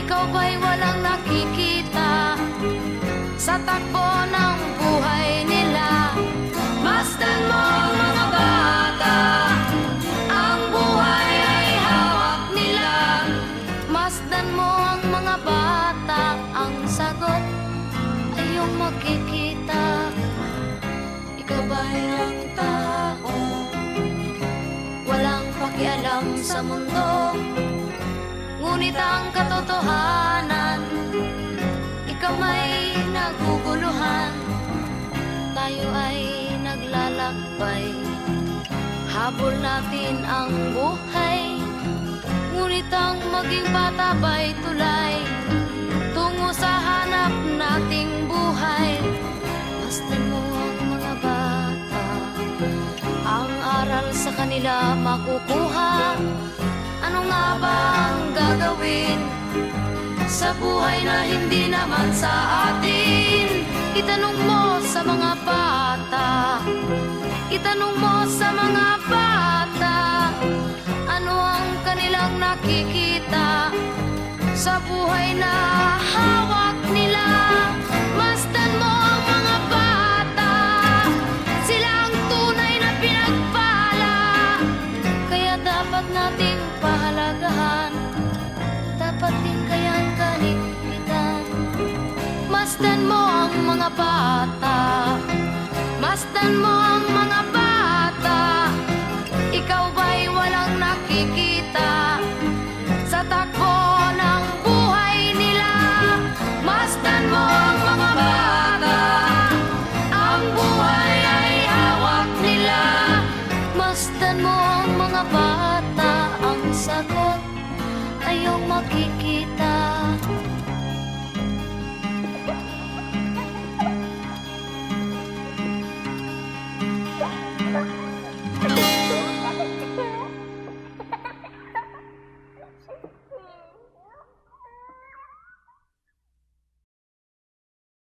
Ikaw ba'y walang nakikita sa takbo ng buhay nila? Masdan mo ang mga bata, ang buhay ay hawak nila. Masdan mo ang mga bata, ang sagot ay iyong makikita. Ikaw ba'y ang tao, walang pakialam sa mundo, ngunit ang katotohanan, ikaw ay naguguluhan. Tayo ay naglalakbay, habol natin ang buhay, ngunit ang maging bata ba'y tulay tungo sa hanap nating buhay. Masdan mo ang mga bata, ang aral sa kanila makukuha. Ano nga ba ang gagawin sa buhay na hindi naman sa atin? Itanong mo sa mga bata, itanong mo sa mga bata, ano ang kanilang nakikita sa buhay na hawak nila. Masdan mo ang mga bata, sila ang tunay na pinagpala, kaya dapat nating pahalagahan, dapat din kayang kaligpitan. Masdan mo ang mga bata, masdan mo ang mga bata, ikaw ba'y walang nakikita sa takbo ng buhay nila? Masdan mo ang mga bata, ang buhay ay hawak nila. Masdan mo ang mga bata, ang sagot ay iyong makikita.